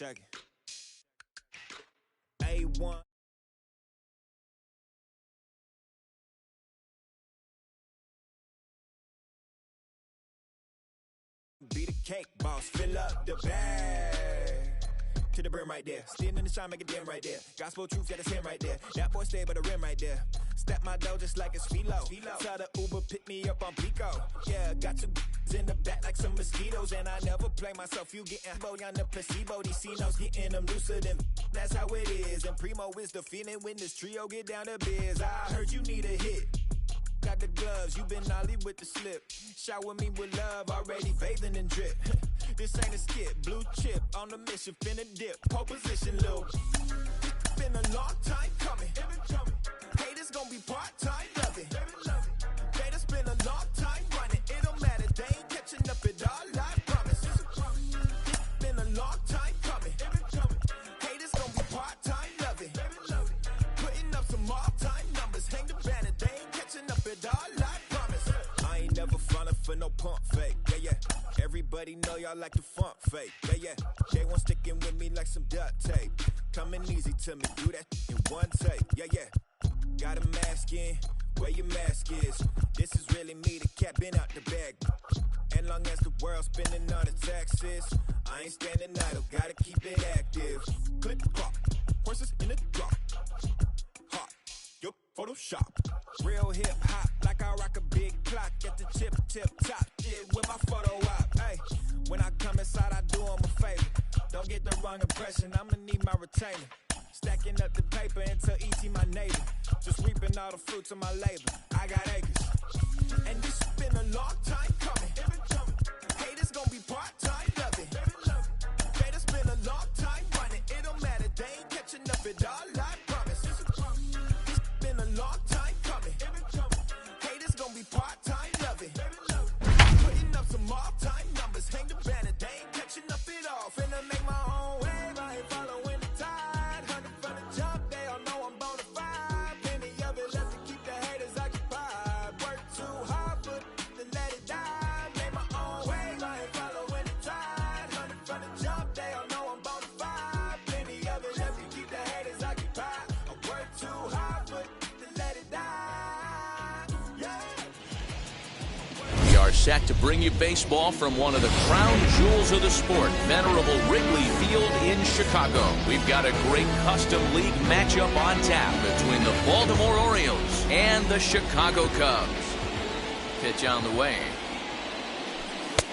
Check it. A1. Be the cake boss, fill up the bag to the brim right there. Standing in the shine, make it dim right there. Gospel truth, yeah, that's him right there. That boy stay by the rim right there. Step my dough just like it's philo. Tell the Uber pick me up on Pico. Yeah, got two in the back like some mosquitoes, and I never play myself. You getting boy on the placebo. These C-notes getting them looser than. That's how it is. And Primo is the feeling when this trio get down to biz. I heard you need a hit. Got the gloves, you been ollie with the slip. Shower me with love, already bathing in drip. This ain't a skip, blue chip on the mission, finna dip. Pole position, Lil. It's been a long time coming. Haters gon' be part-time, love it. Haters been a long time running. It don't matter, they ain't catching up at all, I promise. It's been a long time coming. Haters gon' be part-time, love it. Putting up some all-time numbers, hang the banner, they ain't catching up at all, I promise. I ain't never falling for no pump fake, yeah. Everybody know y'all like the funk fake, yeah. They want sticking with me like some duct tape. Coming easy to me, do that in one take, yeah. Got a mask in, where your mask is. This is really me, the cat been out the bag. And long as the world's spending all the taxes, I ain't standing idle, gotta keep it active. Click clock, horses in the drop. Hot, yup, Photoshop. Real hip hop, like I rock a big clock at the tip top. Shit with my photo op, hey. When I come inside, I do them a favor. Don't get the wrong impression, I'ma need my retainer. Stacking up the paper until E.T. my neighbor. Just reaping all the fruits of my labor. I got acres. And this has been a long time coming. Haters gon' be part-time, love it. Haters been a long time running. It don't matter, they ain't catching up at all, I promise. It's been a long time coming. Haters gon' be part-time, love it. Putting up some all-time numbers, hang the banner, they ain't catching up at all. Finna make my own wave, I ain't following the tide. 100 from the jump, they all know I'm bona fide. Plenty of it left to keep the haters occupied. Work too hard, but to let it die. Make my own wave, I ain't following the tide. 100 from the jump, they all know I'm bona fide. Plenty of it left to keep the haters occupied. I work too hard, but to let it die. Yeah. We are set to bring you baseball from one of the crown jewels of the sport, venerable Wrigley Field in Chicago. We've got a great custom league matchup on tap between the Baltimore Orioles and the Chicago Cubs. Pitch on the way.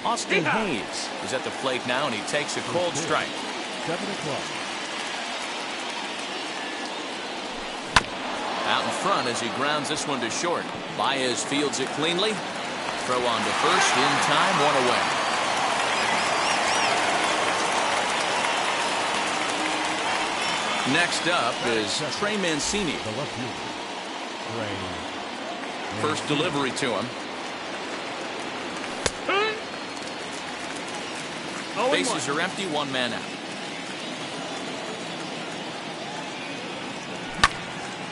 Austin Hayes is at the plate now, and he takes a cold strike. 7 o'clock. Out in front as he grounds this one to short. Baez fields it cleanly. Throw on to first, in time, one away. Next up is Trey Mancini. The left fielder. First delivery to him. Bases are empty, one man out.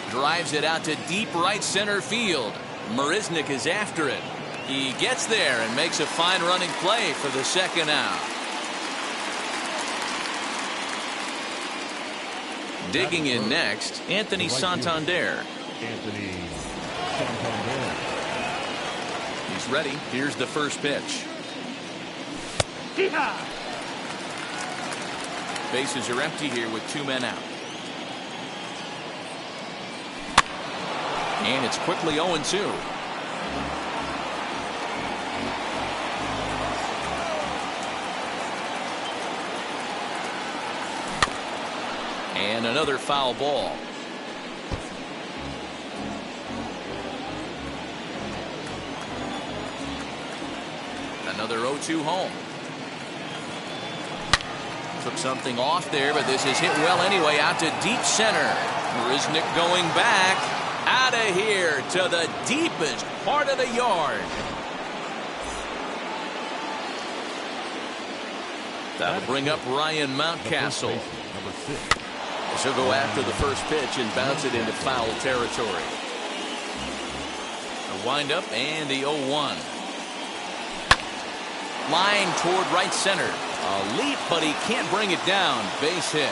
Drives it out to deep right center field. Marisnick is after it. He gets there and makes a fine running play for the second out. Digging in next, Anthony Santander. He's ready. Here's the first pitch. Bases are empty here with two men out. And it's quickly 0-2. And another foul ball. Another 0-2 home. Took something off there, but this is hit well anyway, out to deep center. Marisnick going back. Out of here to the deepest part of the yard. That'll bring up Ryan Mountcastle. Number 6. She'll go after the first pitch and bounce it into foul territory. A windup and the 0-1. Line toward right center. A leap, but he can't bring it down. Base hit.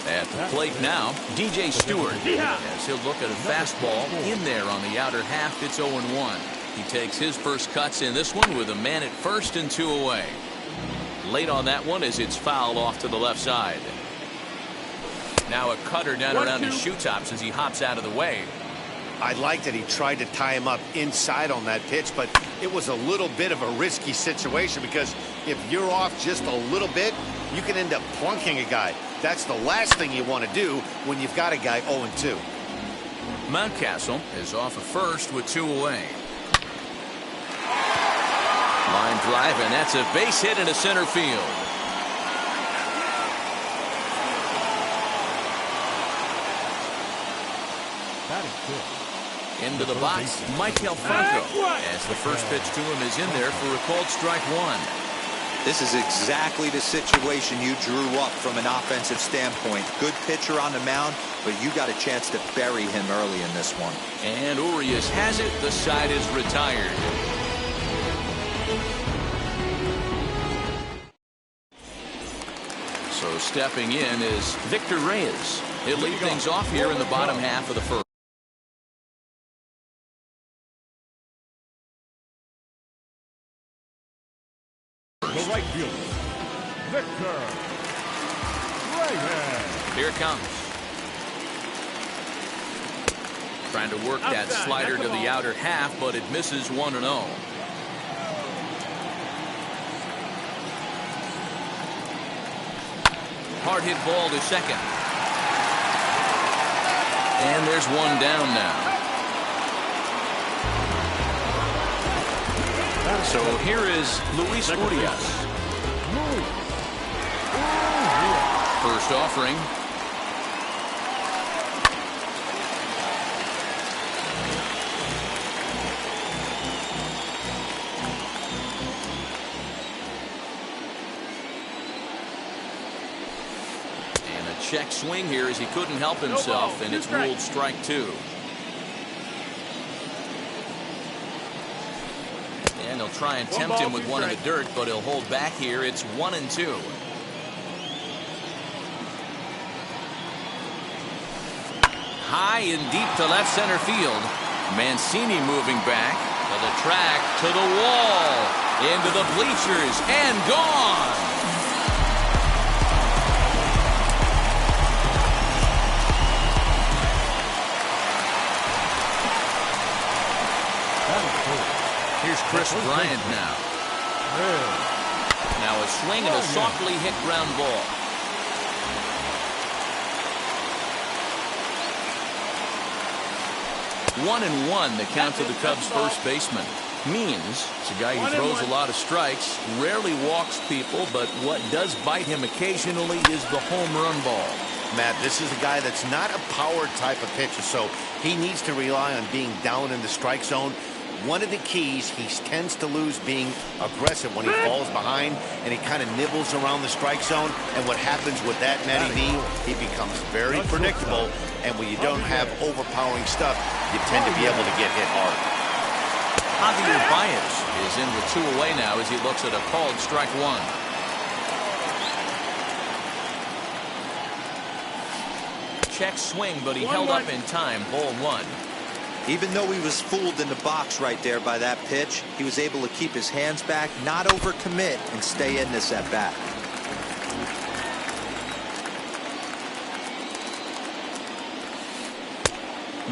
At the plate now, DJ Stewart. As he'll look at a fastball in there on the outer half, it's 0-1. He takes his first cuts in this one with a man at first and 2 away. Late on that one as it's fouled off to the left side. Now a cutter down around his shoe tops as he hops out of the way. I like that he tried to tie him up inside on that pitch, but it was a little bit of a risky situation because if you're off just a little bit, you can end up plunking a guy. That's the last thing you want to do when you've got a guy 0-2. Mountcastle is off of first with 2 away. Line drive, and that's a base hit into center field. That is good. Into the box, Michael Franco, as the first pitch to him is in there for a called strike 1. This is exactly the situation you drew up from an offensive standpoint. Good pitcher on the mound, but you got a chance to bury him early in this one. And Urias has it. The side is retired. So stepping in is Victor Reyes. He'll lead things off here in the bottom half of the first. The right fielder, Victor Reyes. Here it comes. Trying to work that slider to the outer half, but it misses 1-0. Hard hit ball to second. And there's one down now. So here is Luis Urias. First offering. And a check swing here as he couldn't help himself, and it's ruled strike 2. And they'll try and tempt him with one in the dirt, but he'll hold back here. It's 1-2. High and deep to left center field. Mancini moving back to the track, to the wall, into the bleachers, and gone. Here's Chris Bryant now. Now a swing and a softly hit ground ball. One and one, the count to the Cubs' first baseman. Means it's a guy who throws a lot of strikes, rarely walks people, but what does bite him occasionally is the home run ball. Matt, this is a guy that's not a power type of pitcher, so he needs to rely on being down in the strike zone. One of the keys, he tends to lose being aggressive when he falls behind and he kind of nibbles around the strike zone. And what happens with that, Matty V, he becomes very predictable. And when you don't have overpowering stuff, you tend to be able to get hit hard. Javier Baez is in with 2 away now as he looks at a called strike 1. Check swing, but he held up in time. Ball 1. Even though he was fooled in the box right there by that pitch, he was able to keep his hands back, not overcommit, and stay in this at bat.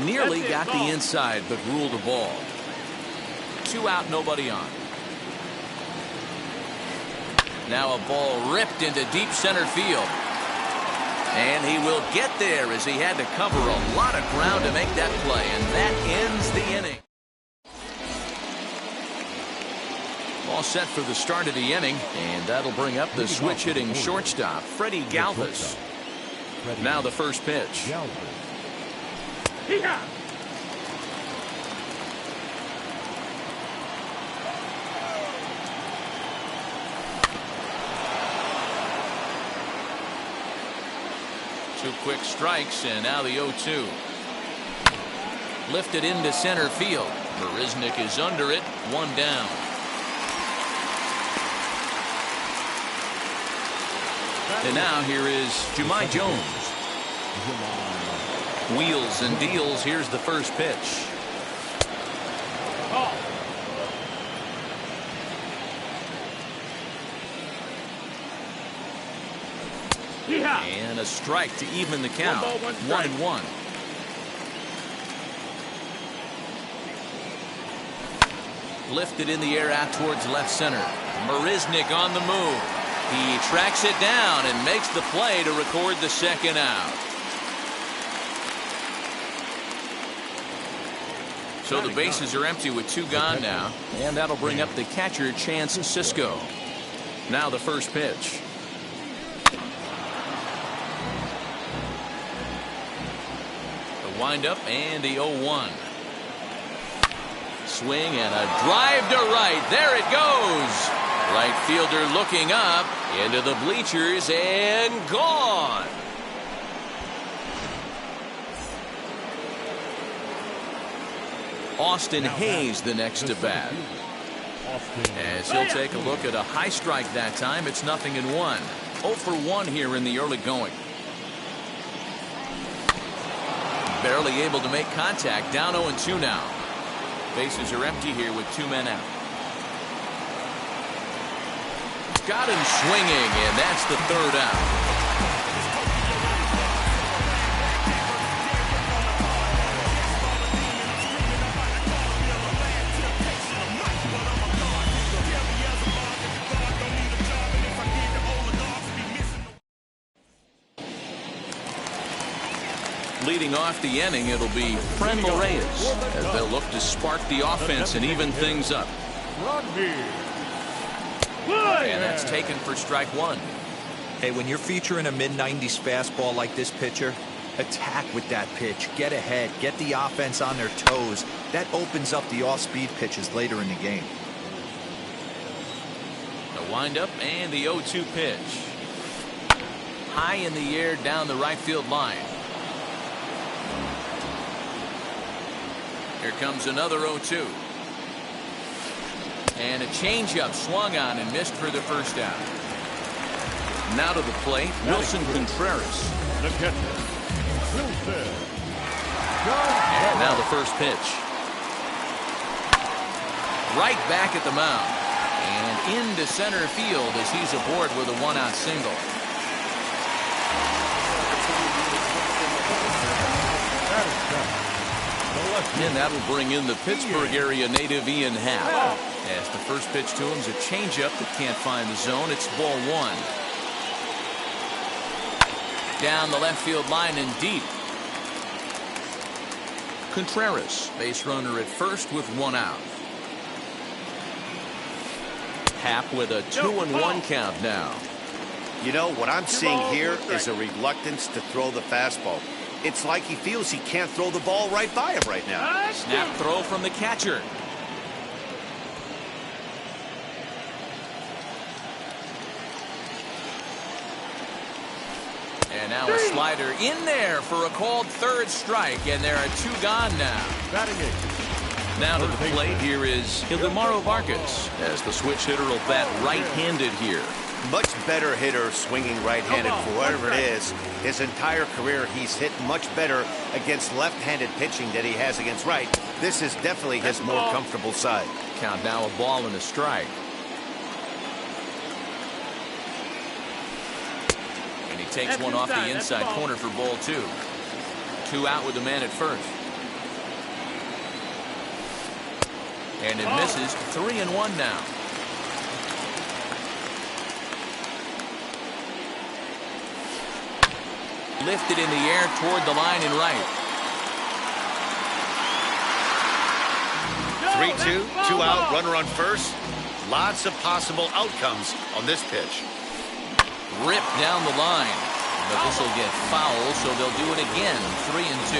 Nearly got the inside, but ruled a ball. 2 out, nobody on. Now a ball ripped into deep center field. And he will get there as he had to cover a lot of ground to make that play. And that ends the inning. All set for the start of the inning. And that'll bring up the switch-hitting shortstop, Freddie Galvis. Now the first pitch. Two quick strikes, and now the 0-2. Lifted into center field. Marisnick is under it. One down. And now here is Jahmai Jones. Wheels and deals. Here's the first pitch. And a strike to even the count. 1-1. Lifted in the air out towards left center. Marisnick on the move. He tracks it down and makes the play to record the second out. So the bases are empty with two gone now. And that'll bring up the catcher, Chance Sisco. Now the first pitch. The windup and the 0-1. Swing and a drive to right. There it goes. Right fielder looking up into the bleachers and gone. Austin Hayes the next to bat. As he'll take a look at a high strike that time. It's 0-1. 0 for 1 here in the early going. Barely able to make contact. Down 0-2 now. Bases are empty here with two men out. Got him swinging, and that's the third out. Leading off the inning, it'll be Franmil Reyes as they'll look to spark the offense and even things up. And that's taken for strike one. Hey, when you're featuring a mid-90s fastball like this pitcher, attack with that pitch. Get ahead. Get the offense on their toes. That opens up the off-speed pitches later in the game. The windup and the 0-2 pitch. High in the air down the right field line. Here comes another 0-2. And a changeup swung on and missed for the first out. Now to the plate, Wilson Contreras. And now the first pitch. Right back at the mound. And into center field as he's aboard with a one-out single. And that'll bring in the Pittsburgh area native Ian Happ. As the first pitch to him is a changeup that can't find the zone. It's ball one. Down the left field line and deep. Contreras, base runner at first with one out. Happ with a 2-1 count now. You know, what I'm seeing here is a reluctance to throw the fastball. It's like he feels he can't throw the ball right by him right now. Snap throw from the catcher. And now a slider in there for a called third strike, and there are two gone now. Now to the plate, here is Ildemaro Vargas, as the switch hitter will bat right-handed here. Much better hitter swinging right-handed for whatever it is. His entire career, he's hit much better against left-handed pitching than he has against right. This is definitely his more comfortable side. Count now a ball and a strike. And he takes one off the inside corner for ball two. Two out with the man at first. And it misses. 3-1 now. Lifted in the air toward the line and right. 3-2, 2 out, runner on first. Lots of possible outcomes on this pitch. Ripped down the line. But this will get foul, so they'll do it again. 3-2.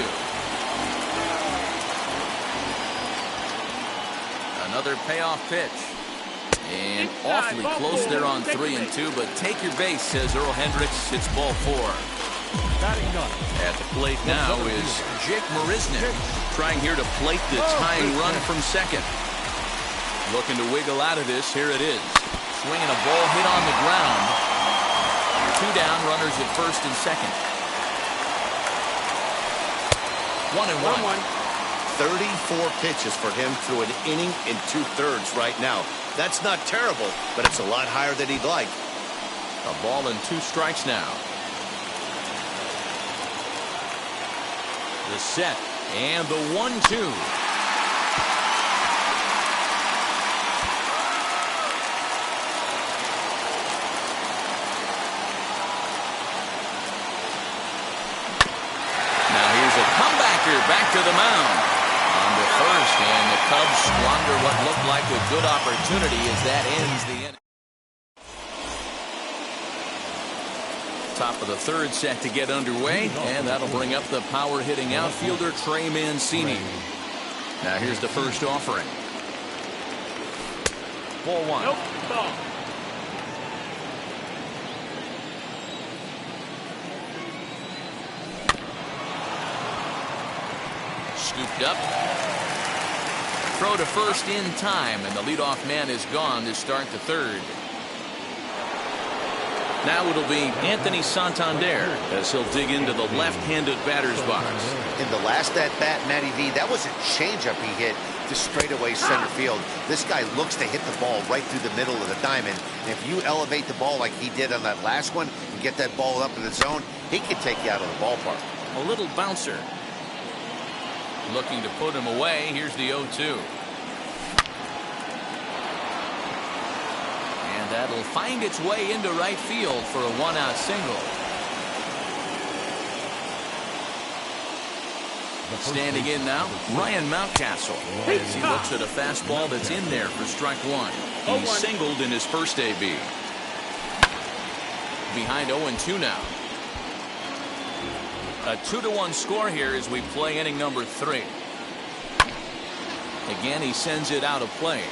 Another payoff pitch. And awfully close there on 3-2, but take your base, says Earl Hendricks. It's ball four. Batting done. At the plate now is Jake Marisnik, trying here to plate the tying run from second. Looking to wiggle out of this. Here it is. Swinging a ball hit on the ground. 2 down, runners at first and second. 1-1. 34 pitches for him through an inning and 2/3 right now. That's not terrible, but it's a lot higher than he'd like. A ball and 2 strikes now. The set and the 1-2. Now here's a comebacker back to the mound. On to first, and the Cubs squander what looked like a good opportunity as that ends the inning. Top of the 3rd set to get underway, and that'll bring up the power hitting outfielder Trey Mancini. Now here's the first offering. Ball 1. Nope. Ball. Scooped up. Throw to first in time, and the leadoff man is gone to start the 3rd. Now it'll be Anthony Santander as he'll dig into the left-handed batter's box. In the last at-bat, Matty V, that was a changeup he hit to straightaway center field. This guy looks to hit the ball right through the middle of the diamond. And if you elevate the ball like he did on that last one and get that ball up in the zone, he can take you out of the ballpark. A little bouncer. Looking to put him away. Here's the 0-2. And that'll find its way into right field for a 1-out single. Standing in now, Ryan Mountcastle, as he looks at a fastball that's in there for strike 1. He singled in his first AB. Behind 0-2 now. A 2-1 score here as we play inning number 3. Again, he sends it out of play.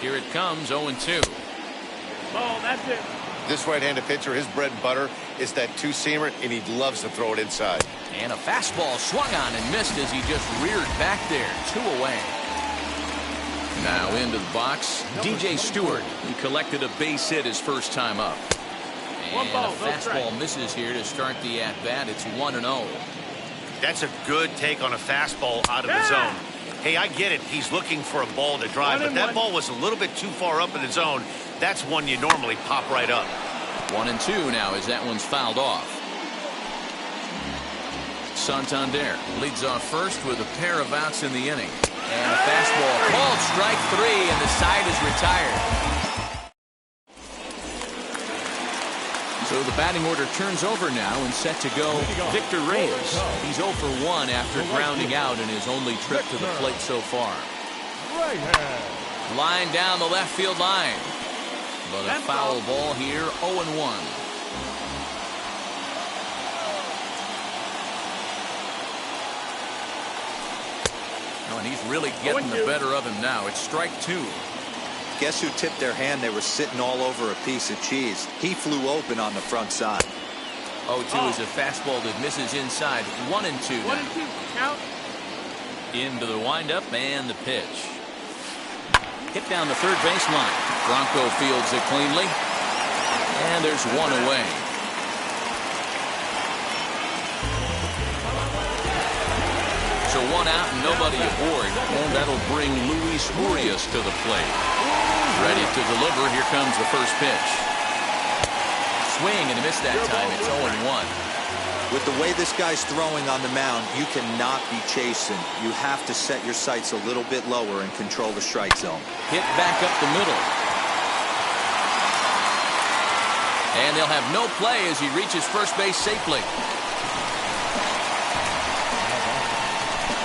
Here it comes, 0-2. Ball, that's it. This right-handed pitcher, his bread and butter is that 2-seamer, and he loves to throw it inside. And a fastball swung on and missed as he just reared back there. 2 away. Now into the box, DJ Stewart. He collected a base hit his first time up. And a fastball misses here to start the at-bat. It's 1-0. That's a good take on a fastball out of the zone. Hey, I get it. He's looking for a ball to drive, but that ball was a little bit too far up in the zone. That's one you normally pop right up. 1-2 now as that one's fouled off. Santander leads off first with a pair of outs in the inning. And a fastball called strike 3, and the side is retired. So the batting order turns over now and set to go Victor Reyes. He's 0 for 1 after grounding out in his only trip to the plate so far. Line down the left field line. But a foul ball here, 0-1. Oh, and he's really getting the better of him now. It's strike 2. Guess who tipped their hand? They were sitting all over a piece of cheese. He flew open on the front side. 0-2 is a fastball that misses inside. 1-2 now. 1-2. Count. Into the windup and the pitch. Hit down the third baseline. Bronco fields it cleanly. And there's 1 away. So 1 out and nobody aboard. And that'll bring Luis Urias to the plate. Ready to deliver. Here comes the first pitch. Swing and a miss that time. It's 0-1. With the way this guy's throwing on the mound, you cannot be chasing. You have to set your sights a little bit lower and control the strike zone. Hit back up the middle. And they'll have no play as he reaches first base safely.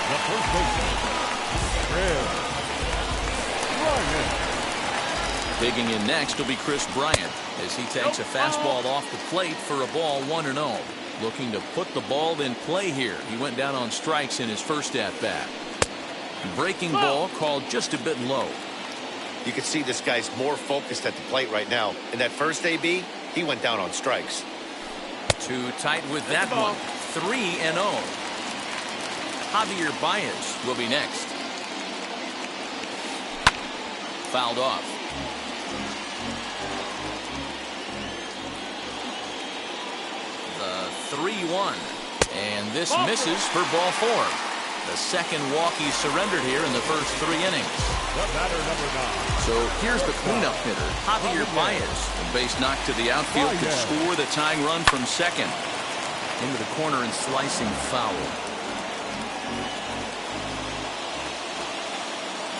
The first baseman, Bryant. Digging in next will be Chris Bryant as he takes a fastball off the plate for a ball 1-0. Looking to put the ball in play here. He went down on strikes in his first at-bat. Breaking ball called just a bit low. You can see this guy's more focused at the plate right now. In that first AB, he went down on strikes. Too tight with that one. 3-0. Javier Baez will be next. Fouled off. The 3-1. And this misses for ball 4. The second walk he surrendered here in the first 3 innings. The batter, number 9. So here's the cleanup hitter, Javier Baez. A base knock to the outfield could score the tying run from second. Into the corner and slicing foul.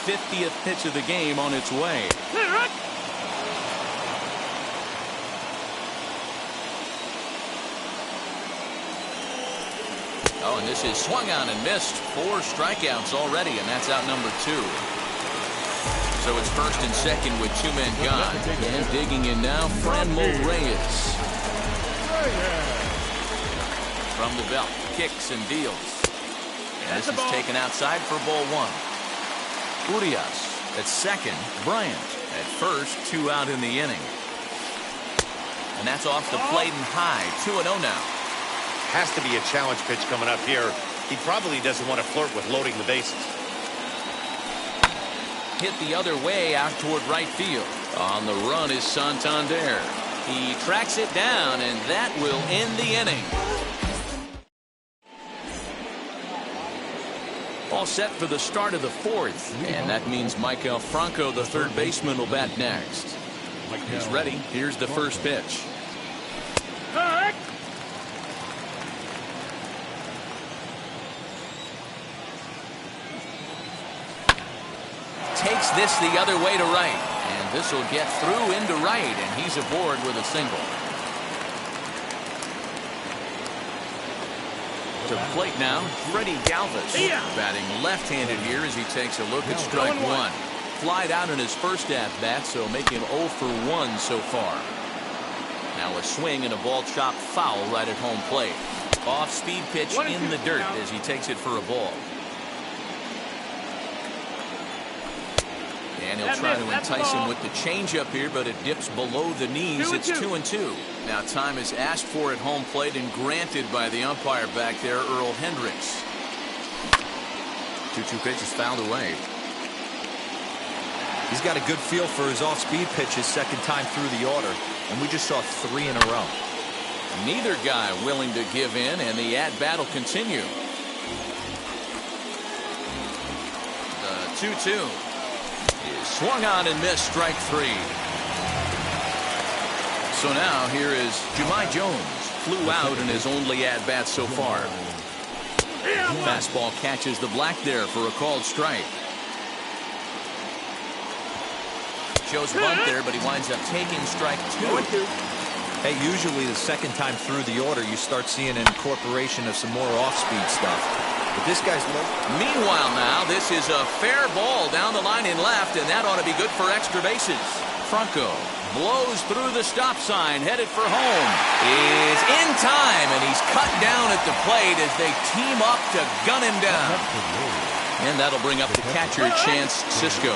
50th pitch of the game on its way. Oh, and this is swung on and missed. 4 strikeouts already, and that's out number 2. So it's first and second with 2 men gone. And digging in now, Franmil Reyes. From the belt, kicks and deals. And this is taken outside for ball 1. Urias at second, Bryant at first, 2 out in the inning. And that's off the plate and high, 2-0 now. Has to be a challenge pitch coming up here. He probably doesn't want to flirt with loading the bases. Hit the other way out toward right field. On the run is Santander. He tracks it down, and that will end the inning. All set for the start of the 4th, and that means Michael Franco, the third baseman, will bat next. He's ready. Here's the first pitch. Takes this the other way to right, and this will get through into right, and he's aboard with a single. To the plate now, Freddie Galvis, batting left-handed here as he takes a look at strike 1. Flied out in his first at-bat, so make him 0 for 1 so far. Now a swing and a ball chopped foul right at home plate. Off-speed pitch in the dirt as he takes it for a ball. And he'll try to entice him with the changeup here, but it dips below the knees. It's 2-2. Now time is asked for at home plate and granted by the umpire back there, Earl Hendricks. 2-2 pitch is fouled away. He's got a good feel for his off-speed pitches second time through the order, and we just saw 3 in a row. Neither guy willing to give in, and the at-bat will continue. The 2-2. Swung on and missed, strike 3. So now here is Jahmai Jones. Flew out in his only at-bat so far. Fastball catches the black there for a called strike. Shows bunt there, but he winds up taking strike 2. Hey, usually the second time through the order, you start seeing an incorporation of some more off-speed stuff. But this guy's low. Meanwhile now, this is a fair ball down the line in left, and that ought to be good for extra bases. Franco blows through the stop sign, headed for home. Is in time, and he's cut down at the plate as they team up to gun him down. And that'll bring up the catcher, Chance Sisco.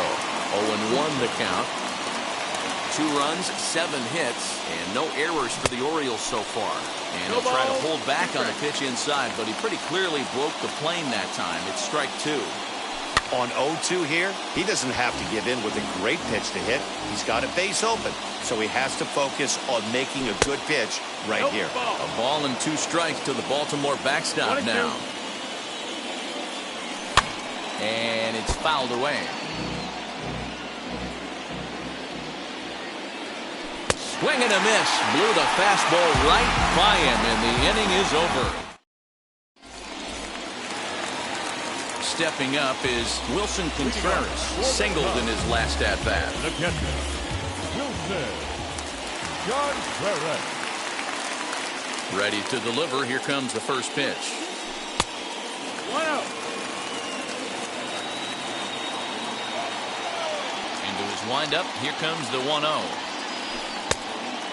0-1 the count. 2 runs, 7 hits, and no errors for the Orioles so far. And he'll try to hold back on the pitch inside, but he pretty clearly broke the plane that time. It's strike 2. On 0-2 here, he doesn't have to give in with a great pitch to hit. He's got a base open, so he has to focus on making a good pitch right here. A ball and 2 strikes to the Baltimore backstop now. And it's fouled away. Swing and a miss. Blew the fastball right by him, and the inning is over. Stepping up is Wilson Contreras. Singled in his last at-bat. The catcher, Wilson Contreras. Ready to deliver. Here comes the first pitch. 1-0. Into his windup. Here comes the 1-0.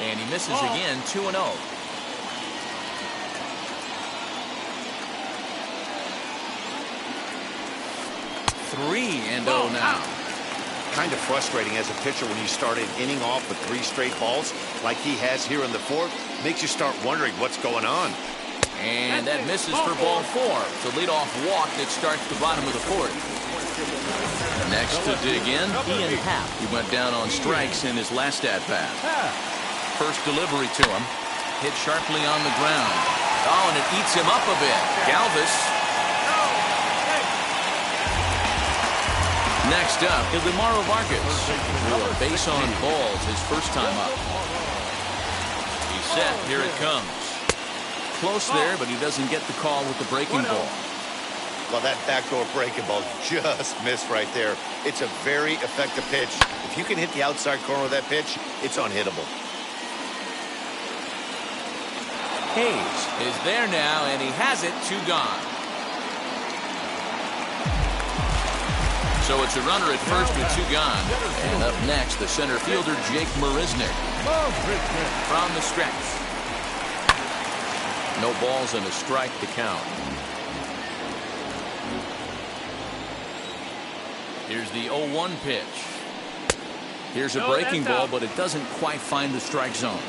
And he misses again, 2-0. Three and 0 now. kind of frustrating as a pitcher when you start an inning off with 3 straight balls like he has here in the 4th. Makes you start wondering what's going on. And that misses for ball 4. It's a leadoff walk that starts the bottom of the 4th. Next to dig in, Ian Happ. He went down on strikes in his last at-bat. First delivery to him. Hit sharply on the ground. Oh, and it eats him up a bit. Galvis. Next up, Ildemaro Vargas. Threw a base on balls his first time up. He's set. Here it comes. Close there, but he doesn't get the call with the breaking ball. Well, that backdoor breaking ball just missed right there. It's a very effective pitch. If you can hit the outside corner of that pitch, it's unhittable. Hayes is there now, and he has it. 2 gone. So it's a runner at first with 2 gone. And up next, the center fielder, Jake Marisnick. From the stretch. No balls and a strike to count. Here's the 0-1 pitch. Here's a breaking ball, but it doesn't quite find the strike zone.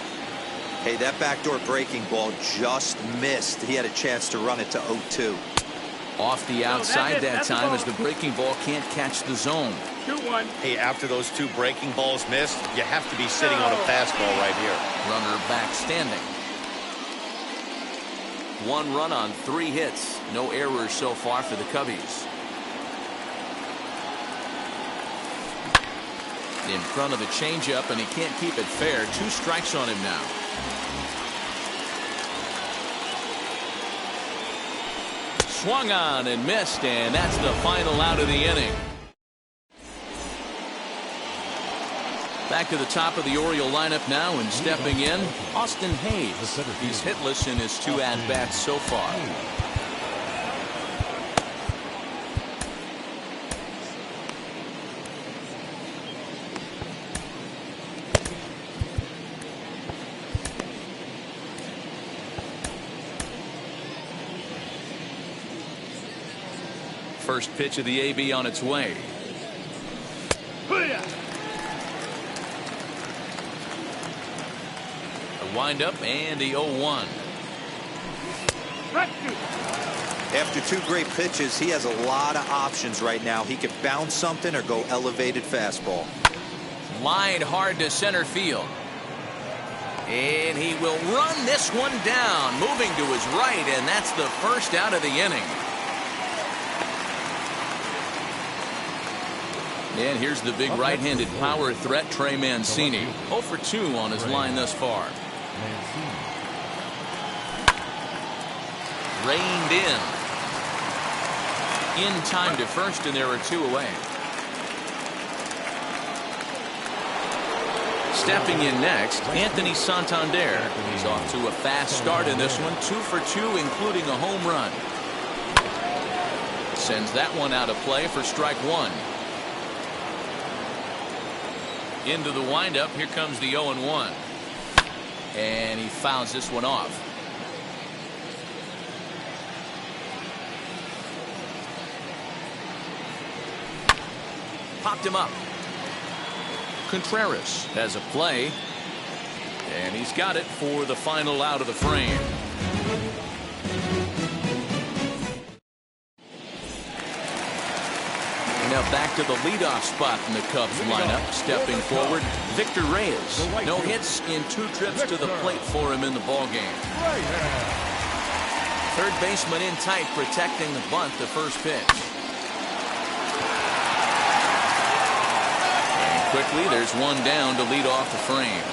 Hey, that backdoor breaking ball just missed. He had a chance to run it to 0-2. Off the outside that time as the breaking ball can't catch the zone. 2-1. Hey, after those 2 breaking balls missed, you have to be sitting on a fastball right here. Runner back standing. 1 run on 3 hits. No errors so far for the Cubbies. In front of the changeup, and he can't keep it fair. 2 strikes on him now. Swung on and missed, and that's the final out of the inning. Back to the top of the Oriole lineup now, and stepping in, Austin Hayes. He's hitless in his 2 at-bats so far. First pitch of the AB on its way. A windup and the 0-1. After 2 great pitches, he has a lot of options right now. He could bounce something or go elevated fastball. Lined hard to center field. And he will run this one down, moving to his right, and that's the first out of the inning. And here's the big right-handed power threat, Trey Mancini. 0 for 2 on his line thus far. Reined in time to first, and there are 2 away. Stepping in next, Anthony Santander. He's off to a fast start in this one. 2 for 2, including a home run. Sends that one out of play for strike 1. Into the windup. Here comes the 0-1. And he fouls this one off. Popped him up. Contreras has a play. And he's got it for the final out of the frame. Now back to the leadoff spot in the Cubs lineup. Stepping forward, Victor Reyes. No hits in 2 trips to the plate for him in the ballgame. Third baseman in tight, protecting the bunt, the first pitch. And quickly, there's one down to lead off the frame.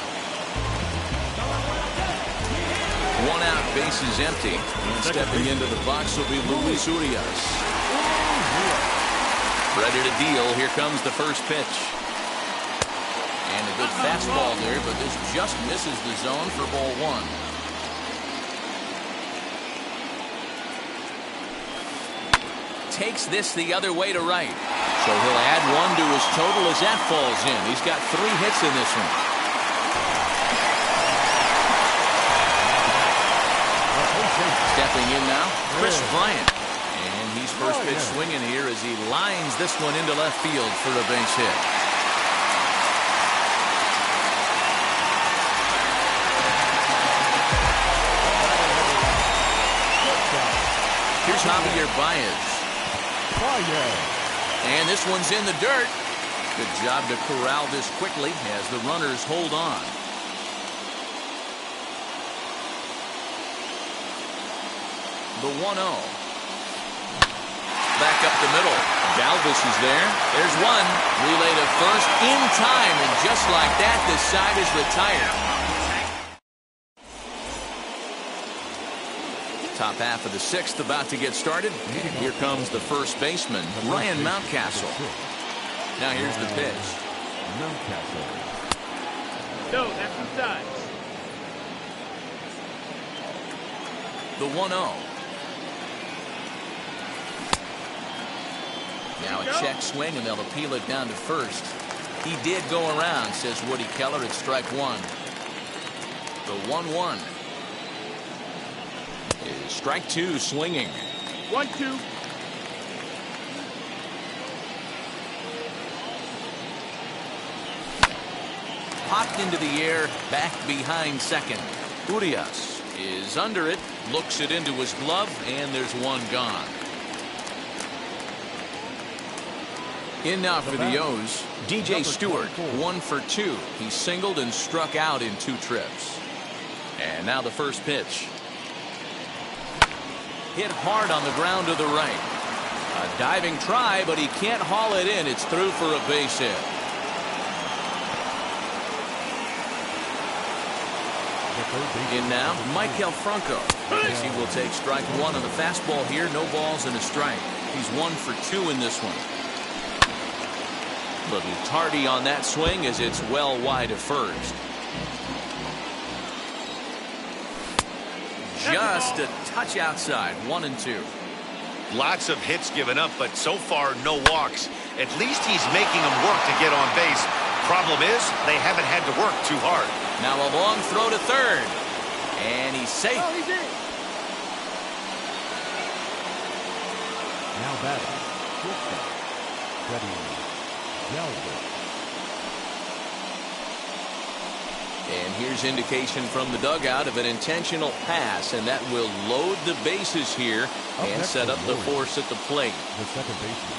1 out, bases empty. And stepping into the box will be Luis Urias. Ready to deal. Here comes the first pitch. And a good fastball there, but this just misses the zone for ball 1. Takes this the other way to right. So he'll add 1 to his total as that falls in. He's got 3 hits in this one. Stepping in now, Chris Bryant. And he's first pitch swinging here as he lines this one into left field for a base hit. Here's Javier Baez. And this one's in the dirt. Good job to corral this quickly as the runners hold on. The 1-0. Back up the middle. Galvis is there. There's one. Relay to first in time, and just like that, this side is retired. Top half of the sixth about to get started. And here comes the first baseman, Ryan Mountcastle. Now here's the pitch. No, that's inside. The 1-0. Now a check swing, and they'll appeal it down to first. He did go around, says Woody Keller, at strike one. The 1-1. Is strike two, swinging. 1-2. Popped into the air, back behind second. Urias is under it, looks it into his glove, and there's one gone. In now for the O's, DJ Stewart, 1 for 2. He singled and struck out in 2 trips. And now the first pitch. Hit hard on the ground to the right. A diving try, but he can't haul it in. It's through for a base hit. In now, Michael Franco, as he will take strike one on the fastball here. No balls and a strike. He's 1 for 2 in this one. Little tardy on that swing as it's well wide of first. Just a touch outside, 1 and 2. Lots of hits given up, but so far no walks. At least he's making them work to get on base. Problem is, they haven't had to work too hard. Now a long throw to third. And he's safe. Oh, he's in. Now batting. Ready. And here's indication from the dugout of an intentional pass, and that will load the bases here and set up the force at the plate. The second baseman,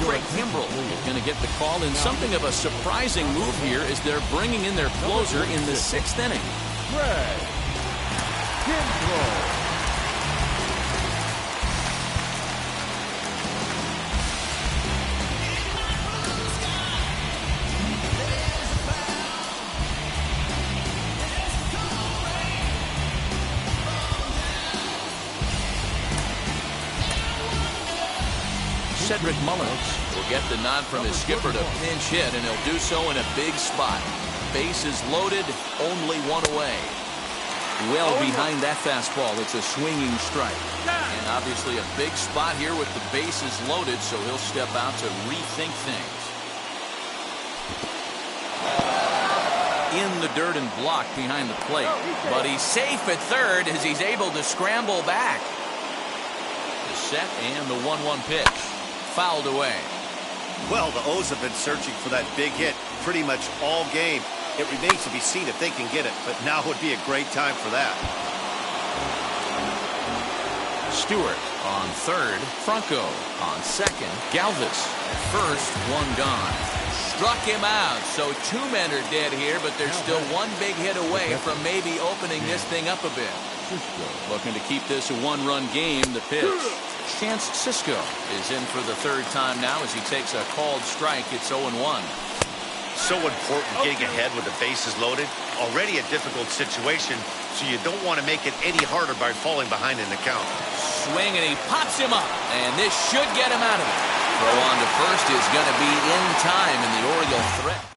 Craig Kimbrell is going to get the call in something of a surprising move here as they're bringing in their closer in the 6th inning. Craig Kimbrell. Cedric Mullins will get the nod from his skipper to pinch hit, and he'll do so in a big spot. Bases loaded, only one away. Well behind that fastball, it's a swinging strike. And obviously a big spot here with the bases loaded, so he'll step out to rethink things. In the dirt and blocked behind the plate. But he's safe at third as he's able to scramble back. The set and the 1-1 pitch. Fouled away. Well, the O's have been searching for that big hit pretty much all game. It remains to be seen if they can get it, but now would be a great time for that. Stewart on third, Franco on second, Galvis at first, one gone. Struck him out, so 2 men are dead here, but there's still one big hit away from maybe opening this thing up a bit. Looking to keep this a 1-run game, the pitch. Chance Cisco is in for the 3rd time now as he takes a called strike. It's 0-1. So important getting ahead with the bases loaded. Already a difficult situation, so you don't want to make it any harder by falling behind in the count. Swing, and he pops him up, and this should get him out of it. Throw on to first is going to be in time, and the Oriole threat.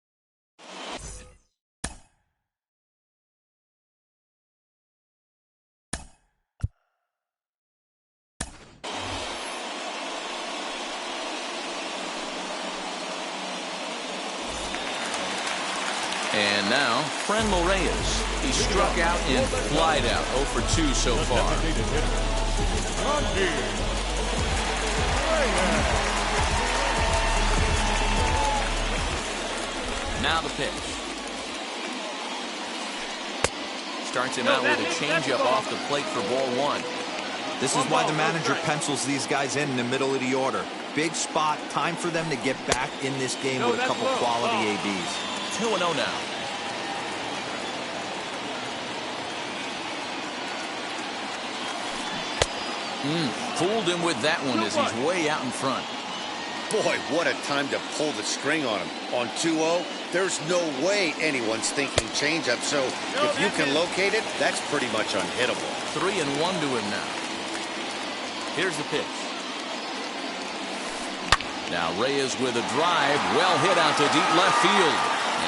And now, Franmil Reyes. He struck out and flied out. 0 for 2 so far. Now the pitch. Starts him out with a changeup off the plate for ball one. This is why the manager pencils these guys in the middle of the order. Big spot, time for them to get back in this game with a couple quality ABs. 2-0 now. Fooled him with that one as he's way out in front. Boy, what a time to pull the string on him. On 2-0, there's no way anyone's thinking changeup, so if you can locate it, that's pretty much unhittable. 3-1 to him now. Here's the pitch. Now Reyes with a drive, well hit out to deep left field.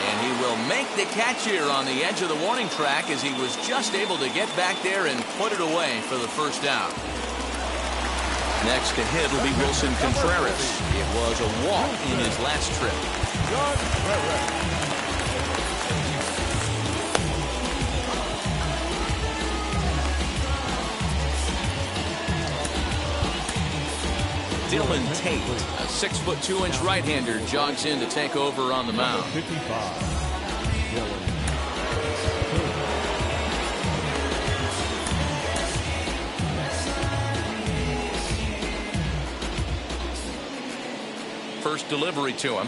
And he will make the catch here on the edge of the warning track as he was just able to get back there and put it away for the first down. Next to hit will be Wilson Contreras. It was a walk in his last trip. Dylan Tate, a 6'2" right-hander, jogs in to take over on the mound. 55. Dylan. First delivery to him.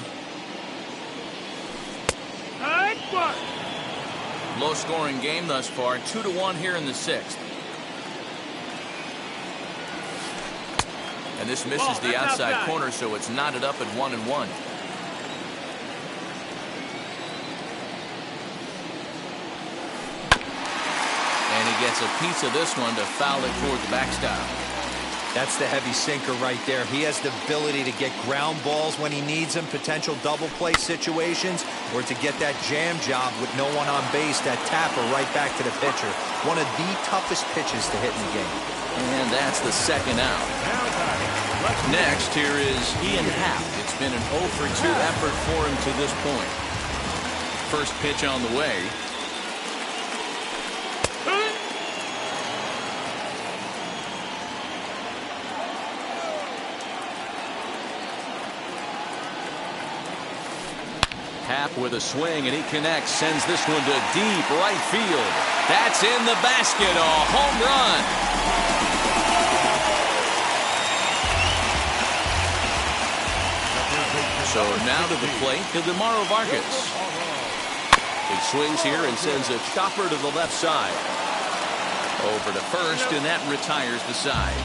Low-scoring game thus far, 2-1 here in the sixth. And this misses the outside corner, so it's knotted up at 1-1. And he gets a piece of this one to foul it toward the backstop. That's the heavy sinker right there. He has the ability to get ground balls when he needs them, potential double play situations, or to get that jam job with no one on base, that tapper right back to the pitcher. One of the toughest pitches to hit in the game. And that's the second out. Next, here is Ian Happ. It's been an 0-for-2 effort for him to this point. First pitch on the way. Happ with a swing, and he connects, sends this one to deep right field. That's in the basket, a home run. So now to the plate, Ildemaro Vargas. He swings here and sends a chopper to the left side. Over to first, and that retires the side.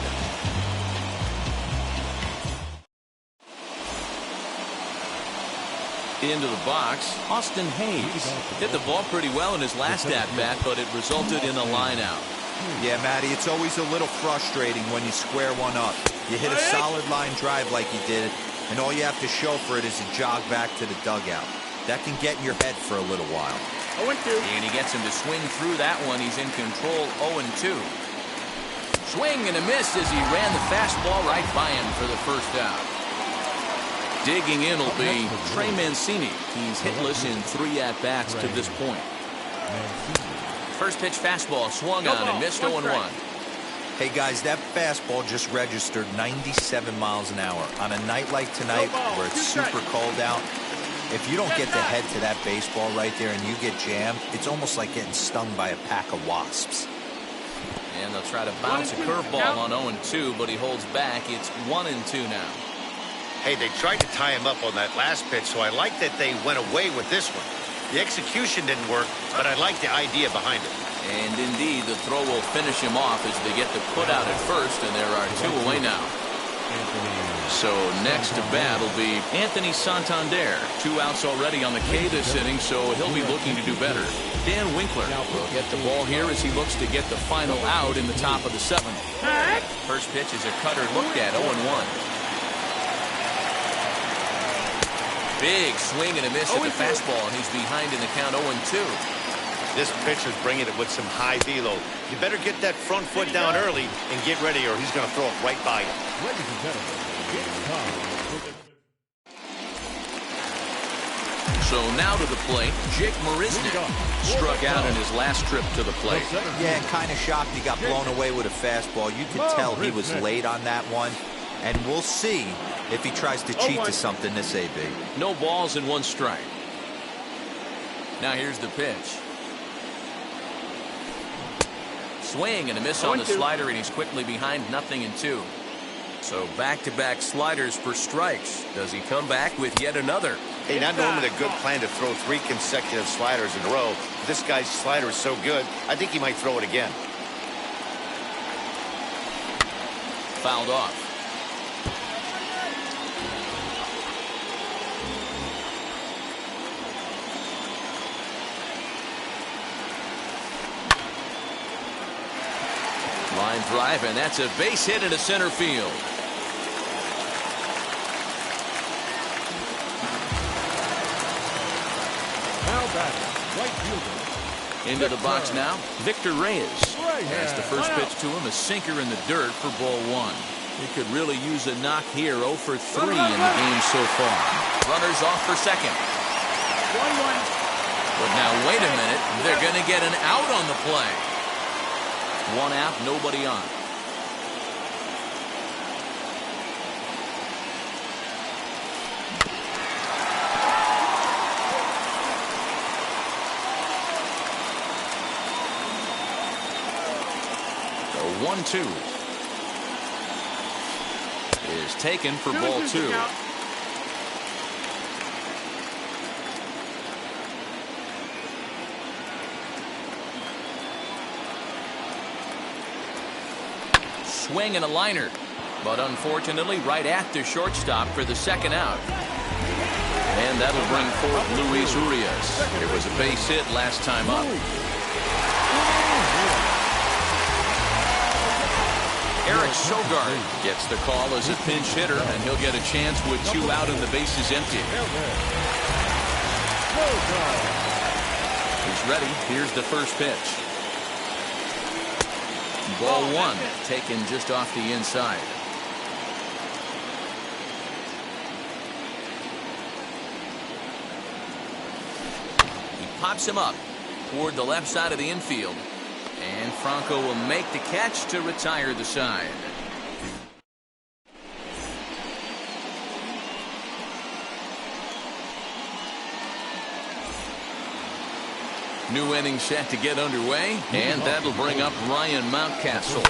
Into the box, Austin Hayes hit the ball pretty well in his last at-bat, but it resulted in a line out. Yeah, Matty, it's always a little frustrating when you square one up. You hit a solid line drive like he did, and all you have to show for it is a jog back to the dugout. That can get in your head for a little while. 0-2. And he gets him to swing through that one. He's in control, 0-2. Swing and a miss as he ran the fastball right by him for the first out. Digging in will be Trey Mancini. He's hitless in 3 at-bats to this point. First pitch fastball swung on and missed 0-1. Hey, guys, that fastball just registered 97 miles an hour. On a night like tonight where it's super cold out, if you don't get the head to that baseball right there and you get jammed, it's almost like getting stung by a pack of wasps. And they'll try to bounce a curveball on 0-2, but he holds back. It's 1-2 now. Hey, they tried to tie him up on that last pitch, so I like that they went away with this one. The execution didn't work, but I like the idea behind it. And indeed, the throw will finish him off as they get the put out at first, and there are 2 away now. So next to bat will be Anthony Santander. 2 outs already on the K this inning, so he'll be looking to do better. Dan Winkler will get the ball here as he looks to get the final out in the top of the 7th. First pitch is a cutter looked at, 0-1. Big swing and a miss at the fastball, and he's behind in the count 0-2. This pitcher's bringing it with some high velo. You better get that front foot down early and get ready, or he's going to throw it right by you. Ladies and gentlemen, it's time. So now to the plate, Jake Marisnick struck out in his last trip to the plate. Yeah, kind of shocked he got blown away with a fastball. You could tell he was late on that one. And we'll see if he tries to cheat to something this AB. No balls and 1 strike. Now here's the pitch. Swing and a miss on the slider, and he's quickly behind 0-2. So back-to-back sliders for strikes. Does he come back with yet another? Hey, not normally a good plan to throw 3 consecutive sliders in a row. This guy's slider is so good, I think he might throw it again. Fouled off. Line drive, and that's a base hit into center field. Now back, right fielder. Into the box now, Victor Reyes. Has the first pitch to him, a sinker in the dirt for ball 1. He could really use a knock here. 0 for 3 in the game so far. Runners off for second. 1-1. But now wait a minute, they're going to get an out on the play. 1 out, nobody on. The 1-2 is taken for ball 2. Swing and a liner, but unfortunately right at the shortstop for the second out. And that'll bring forth Luis Urias. It was a base hit last time up. Eric Sogard gets the call as a pinch hitter, and he'll get a chance with 2 out and the bases empty. He's ready. Here's the first pitch. Ball 1, taken just off the inside. He pops him up toward the left side of the infield. And Franco will make the catch to retire the side. New inning set to get underway, and that'll bring up Ryan Mountcastle.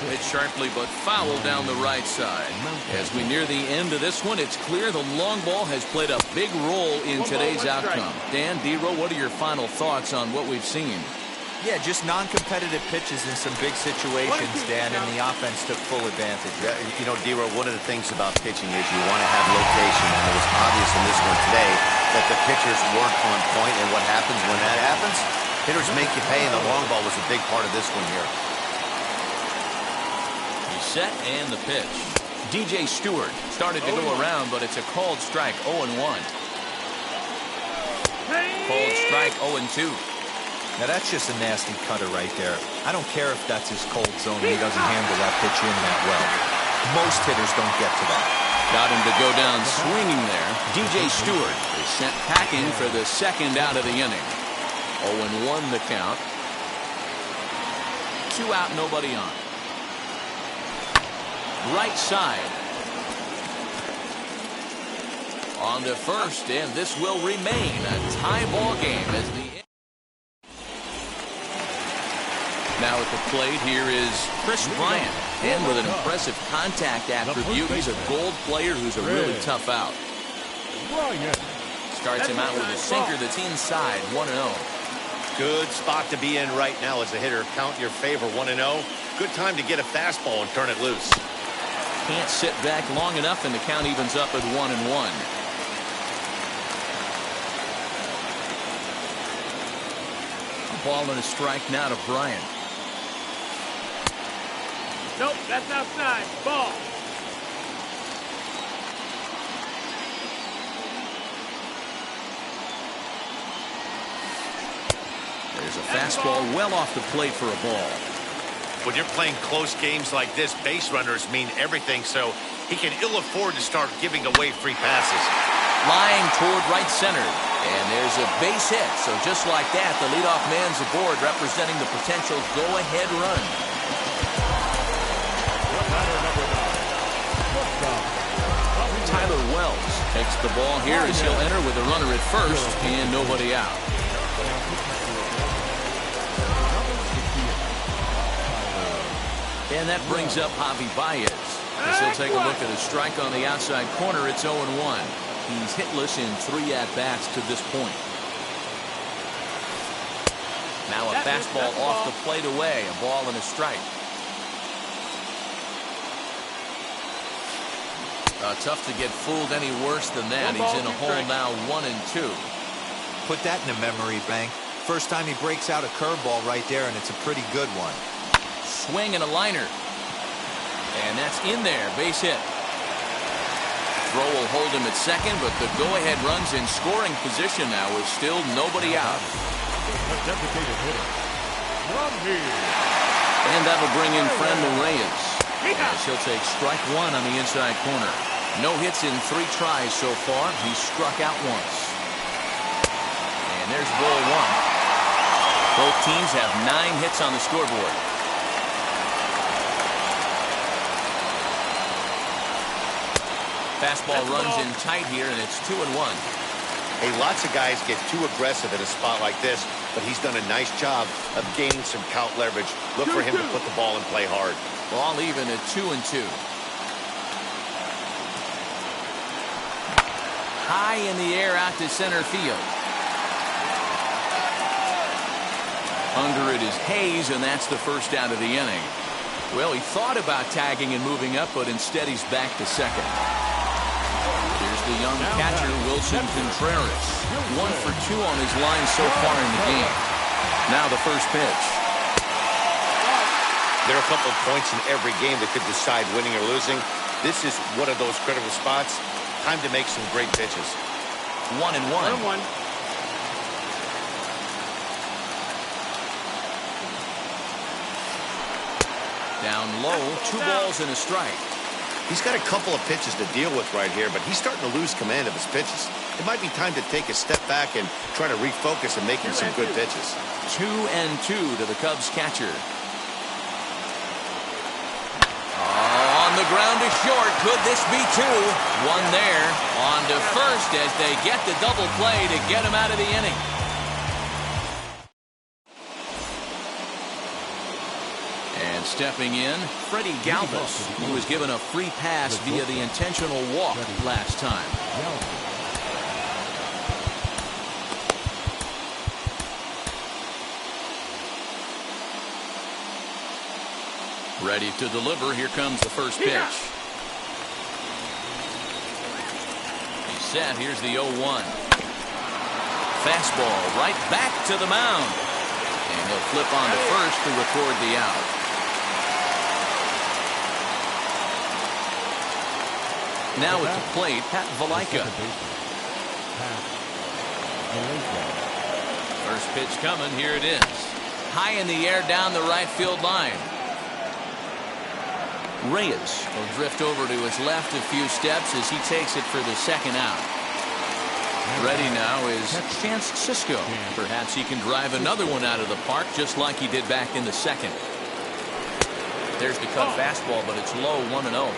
Hit sharply but foul down the right side. As we near the end of this one, it's clear the long ball has played a big role in today's outcome. Dan, D-Row, what are your final thoughts on what we've seen? Yeah, just non-competitive pitches in some big situations, Dan, and the offense took full advantage. Yeah, you know, D-Row, one of the things about pitching is you want to have location, and it was obvious in this one today that the pitchers weren't on point, and what happens when that happens? Hitters make you pay, and the long ball was a big part of this one here. He's set, and the pitch. DJ Stewart started to go around, but it's a called strike, 0-1. Called strike, 0-2. Now that's just a nasty cutter right there. I don't care if that's his cold zone and he doesn't handle that pitch in that well. Most hitters don't get to that. Got him to go down swinging there. DJ Stewart is sent packing for the second out of the inning. 0-1 the count. 2 out, nobody on. Right side. On to first, and this will remain a tie ball game as the Now at the plate here is Chris Bryant, and with an impressive contact attribute, he's a gold player who's a really tough out. Starts him out with a sinker that's inside, 1-0. Good spot to be in right now as a hitter. Count your favor, 1-0. Good time to get a fastball and turn it loose. Can't sit back long enough, and the count evens up at 1-1. A ball and a strike now to Bryant. Nope, that's outside. Ball. There's a fastball well off the plate for a ball. When you're playing close games like this, base runners mean everything, so he can ill afford to start giving away free passes. Line toward right center, and there's a base hit. So just like that, the leadoff man's aboard, representing the potential go-ahead run. Tyler Wells takes the ball here as he'll enter with a runner at first and nobody out. And that brings up Javi Baez. As he'll take a look at a strike on the outside corner. It's 0-1. He's hitless in 3 at-bats to this point. Now a fastball off the plate away. A ball and a strike. Tough to get fooled any worse than that. He's in a hole now, 1-2. Put that in a memory bank. First time he breaks out a curveball right there, and it's a pretty good one. Swing and a liner. And that's in there. Base hit. Throw will hold him at second, but the go-ahead run's in scoring position now with still nobody out. A designated hitter. From here. And that'll bring in Franmil Reyes. As he'll take strike 1 on the inside corner. No hits in 3 tries so far. He's struck out once. And there's ball 1. Both teams have 9 hits on the scoreboard. Fastball runs in tight here, and it's 2-1. Hey, lots of guys get too aggressive in a spot like this, but he's done a nice job of gaining some count leverage. Look for him to put the ball and play hard. Ball even at 2-2. High in the air out to center field. Under it is Hayes, and that's the first out of the inning. Well, he thought about tagging and moving up, but instead he's back to second. Here's the young catcher, Wilson Contreras. 1 for 2 on his line so far in the game. Now the first pitch. There are a couple of points in every game that could decide winning or losing. This is one of those critical spots. Time to make some great pitches. 1-1. Down low, 2 balls and a strike. He's got a couple of pitches to deal with right here, but he's starting to lose command of his pitches. It might be time to take a step back and try to refocus and making some good pitches. 2-2 to the Cubs catcher. On the ground to short. Could this be 2? 1 there. On to first as they get the double play to get him out of the inning. And stepping in, Freddie Galvis, who was given a free pass via the intentional walk last time. Ready to deliver. Here comes the first pitch. He's set. Here's the 0-1. Fastball right back to the mound. And he'll flip on to first to record the out. Now at the plate, Pat Valaika. First pitch coming. Here it is. High in the air down the right field line. Reyes will drift over to his left a few steps as he takes it for the second out. Ready now is Chance Sisco. Perhaps he can drive another one out of the park just like he did back in the second. There's the cut fastball, but it's low, 1-0.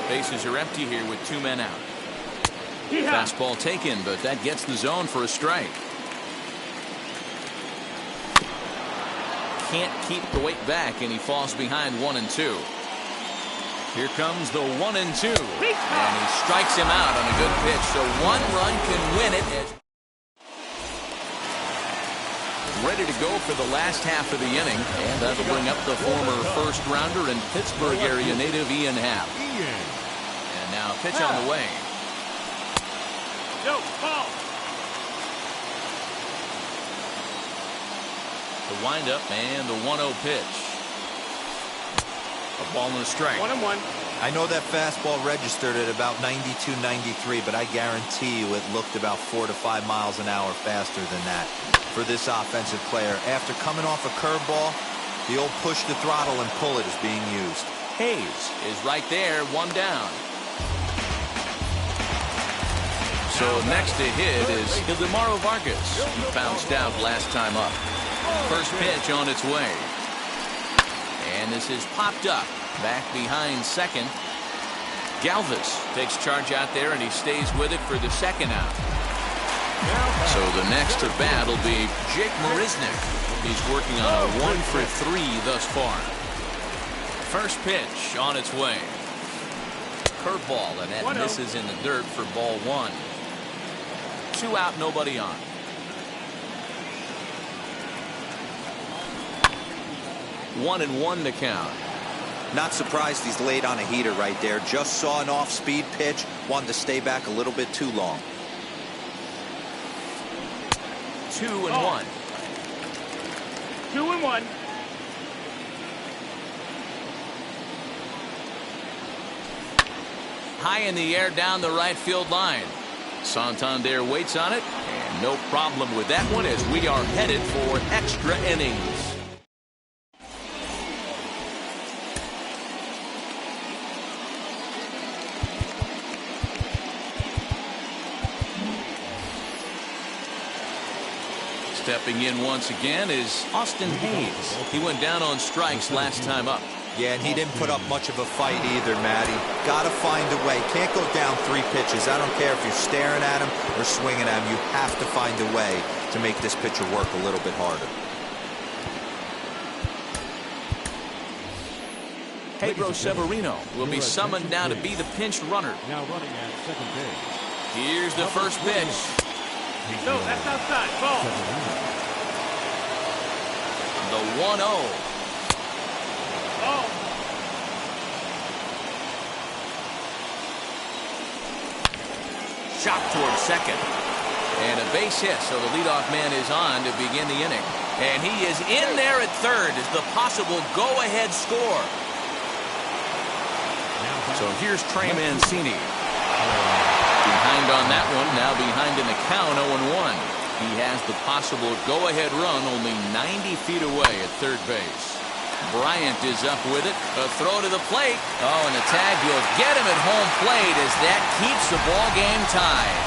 Bases are empty here with 2 men out. Fastball taken, but that gets the zone for a strike. Can't keep the weight back, and he falls behind 1-2. Here comes the 1-2. And he strikes him out on a good pitch. So 1 run can win it. Ready to go for the last half of the inning. And that'll bring up the former first rounder and Pittsburgh area native Ian Happ. And now pitch on the way. Ball. The windup and the 1-0 pitch. A ball and a strike. 1-1. I know that fastball registered at about 92, 93, but I guarantee you it looked about 4 to 5 miles an hour faster than that for this offensive player. After coming off a curveball, the old push the throttle and pull it is being used. Hayes is right there, 1 down. So next to hit is Ildemaro Vargas, who bounced out last time up. First pitch on its way. And this is popped up back behind second. Galvis takes charge out there, and he stays with it for the second out. So the next to bat will be Jake Marisnick. He's working on a 1-for-3 thus far. First pitch on its way. Curveball, and that misses in the dirt for ball 1. 2 out, nobody on. One and one to count. Not surprised he's laid on a heater right there. Just saw an off-speed pitch. Wanted to stay back a little bit too long. 2-1. 2-1. High in the air down the right field line. Santander waits on it, and no problem with that one as we are headed for extra innings. Stepping in once again is Austin Hayes. He went down on strikes last time up. Yeah, and he didn't put up much of a fight either, Matty. Got to find a way. Can't go down 3 pitches. I don't care if you're staring at him or swinging at him. You have to find a way to make this pitcher work a little bit harder. Pedro Severino will be summoned now to be the pinch runner. Now running at second base. Here's the first pitch. No, that's outside. Ball. The 1-0. Ball. Shot towards second. And a base hit, so the leadoff man is on to begin the inning. And he is in there at third as the possible go-ahead score. So here's Trey Mancini. Behind on that one, now behind in the count, 0-1. He has the possible go-ahead run only 90 feet away at third base. Bryant is up with it. A throw to the plate. Oh, and the tag will get him at home plate as that keeps the ball game tied.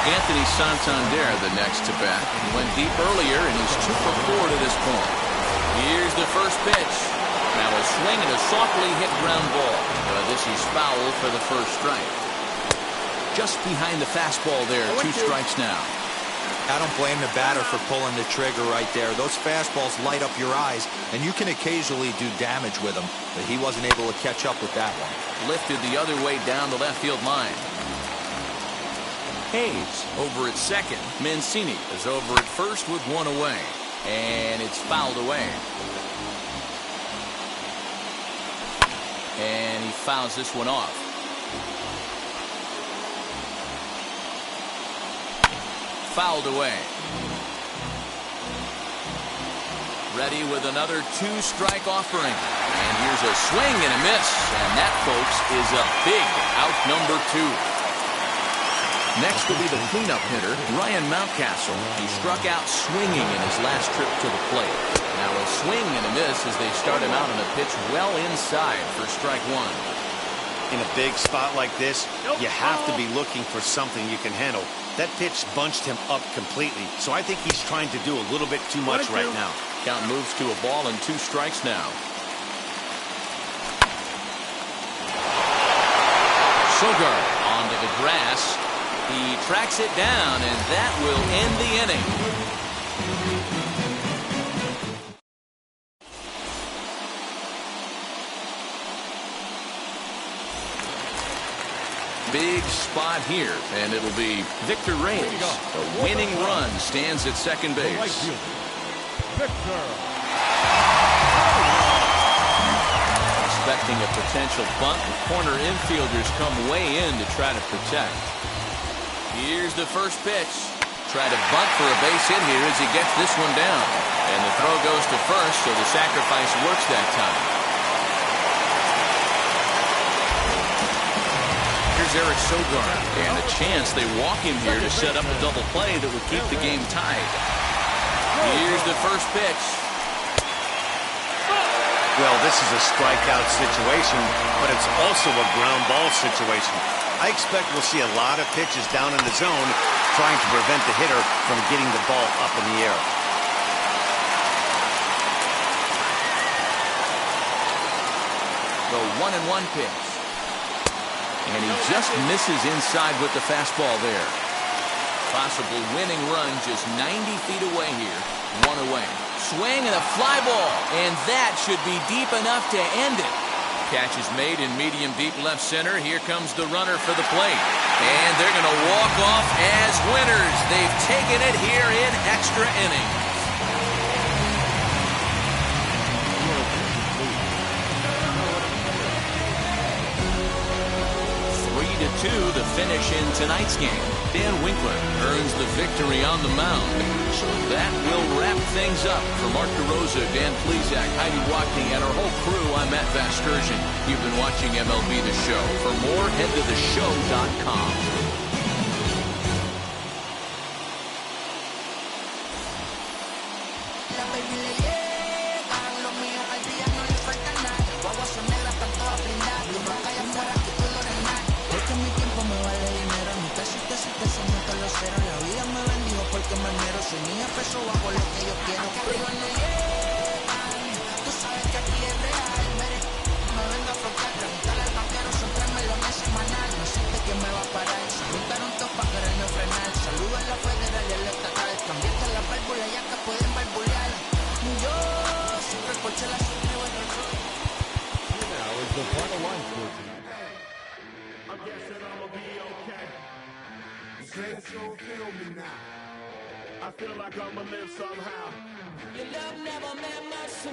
Anthony Santander, the next to bat. He went deep earlier, and he's 2 for 4 to this point. Here's the first pitch. Now a swing and a softly hit ground ball. This is foul for the first strike. Just behind the fastball there. 2 strikes now. I don't blame the batter for pulling the trigger right there. Those fastballs light up your eyes, and you can occasionally do damage with them, but he wasn't able to catch up with that one. Lifted the other way down the left field line. Hayes over at second. Mancini is over at first with 1 away. And it's fouled away. And he fouls this one off. Fouled away. Ready with another 2-strike offering. And here's a swing and a miss. And that, folks, is a big out number 2. Next will be the cleanup hitter, Ryan Mountcastle. He struck out swinging in his last trip to the plate. Now a swing and a miss as they start him out on a pitch well inside for strike 1. In a big spot like this, you have to be looking for something you can handle. That pitch bunched him up completely, so I think he's trying to do a little bit too much right now. Count moves to a ball and 2 strikes now. Sogard onto the grass. He tracks it down, and that will end the inning. Big spot here, and it'll be Victor Reyes. A winning run stands at second base. Expecting a potential bunt, the corner infielders come way in to try to protect. Here's the first pitch. Try to bunt for a base hit here as he gets this one down. And the throw goes to first, so the sacrifice works that time. Here's Eric Sogard, and a chance they walk him here to set up a double play that would keep the game tied. Here's the first pitch. Well, this is a strikeout situation, but it's also a ground ball situation. I expect we'll see a lot of pitches down in the zone trying to prevent the hitter from getting the ball up in the air. The 1-1 pitch. And he just misses inside with the fastball there. possible winning run just 90 feet away here. One away. Swing and a fly ball. And that should be deep enough to end it. Catch is made in medium deep left center. Here comes the runner for the plate. And they're going to walk off as winners. They've taken it here in extra innings. 3-2 the finish in tonight's game. Dan Winkler earns the victory on the mound. So that will wrap things up. For Mark DeRosa, Dan Plesac, Heidi Watkey, and our whole crew, I'm Matt Vasgersian. You've been watching MLB The Show. For more, head to theshow.com. I feel like I'ma live somehow. Your love never meant much to